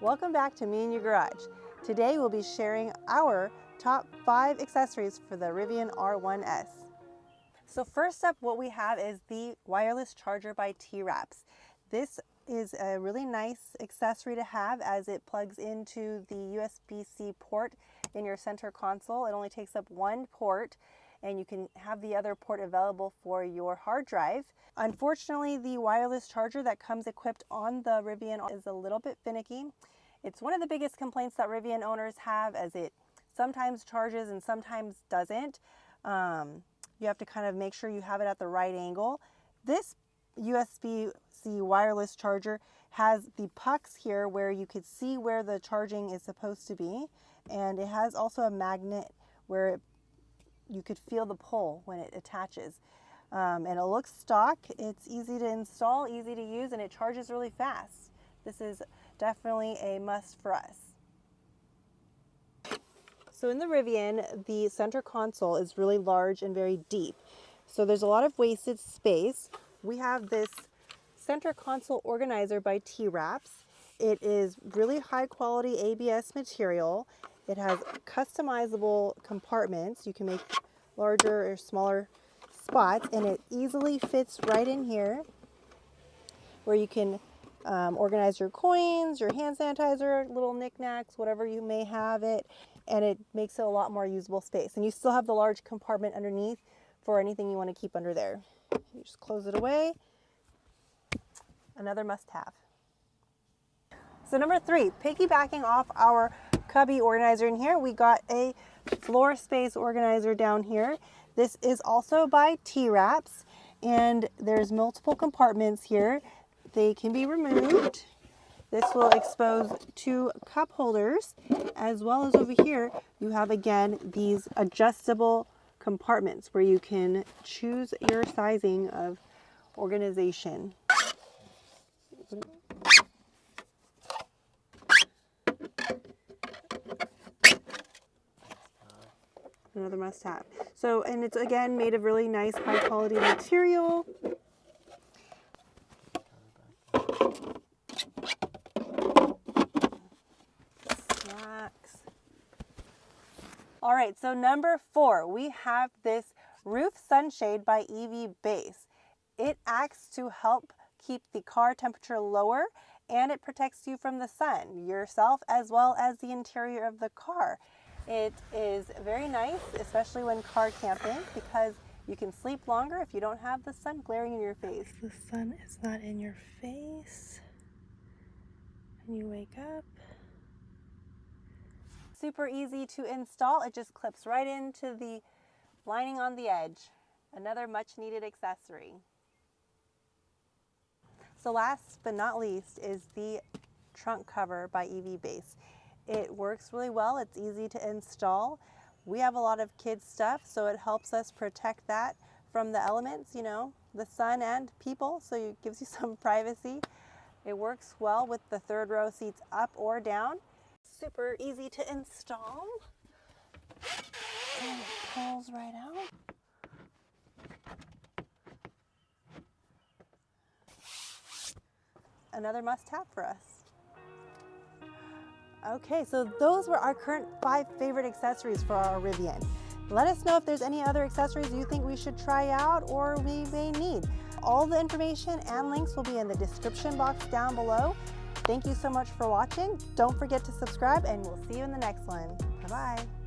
Welcome back to Me and Your Garage. Today we'll be sharing our top 5 accessories for the Rivian R1S. So first up, what we have is the wireless charger by T-Wraps. This is a really nice accessory to have as it plugs into the USB-C port in your center console. It only takes up one port, and you can have the other port available for your hard drive. Unfortunately, the wireless charger that comes equipped on the Rivian is a little bit finicky. It's one of the biggest complaints that Rivian owners have, as it sometimes charges and sometimes doesn't. You have to kind of make sure you have it at the right angle. This USB-C wireless charger has the pucks here where you could see where the charging is supposed to be, and it has also a magnet where you could feel the pull when it attaches. And it looks stock. It's easy to install, easy to use, and it charges really fast. This is definitely a must for us. So in the Rivian, the center console is really large and very deep. So there's a lot of wasted space. We have this center console organizer by T-Wraps. It is really high quality ABS material. It has customizable compartments. You can make larger or smaller spots, and it easily fits right in here where you can organize your coins, your hand sanitizer, little knickknacks, whatever you may have it, and it makes it a lot more usable space. And you still have the large compartment underneath for anything you want to keep under there. You just close it away. Another must-have. So number 3, piggybacking off our cubby organizer in here, we got a floor space organizer down here. This is also by T-Wraps, and there's multiple compartments here. They can be removed. This will expose 2 cup holders, as well as over here you have again these adjustable compartments where you can choose your sizing of organization. Another must-have. So, and it's again made of really nice high quality material. Snacks. All right, so number 4, we have this roof sunshade by EV Base. It acts to help keep the car temperature lower, and it protects you from the sun, yourself as well as the interior of the car. It is very nice, especially when car camping, because you can sleep longer if you don't have the sun glaring in your face. The sun is not in your face and you wake up. Super easy to install. It just clips right into the lining on the edge. Another much needed accessory. So last but not least is the trunk cover by EV Base. It works really well. It's easy to install. We have a lot of kids stuff, so it helps us protect that from the elements, you know, the sun and people, so it gives you some privacy. It works well with the 3rd row seats up or down. Super easy to install. And it pulls right out. Another must-have for us. Okay, so those were our current 5 favorite accessories for our Rivian. Let us know if there's any other accessories you think we should try out or we may need. All the information and links will be in the description box down below. Thank you so much for watching. Don't forget to subscribe, and we'll see you in the next one. Bye-bye.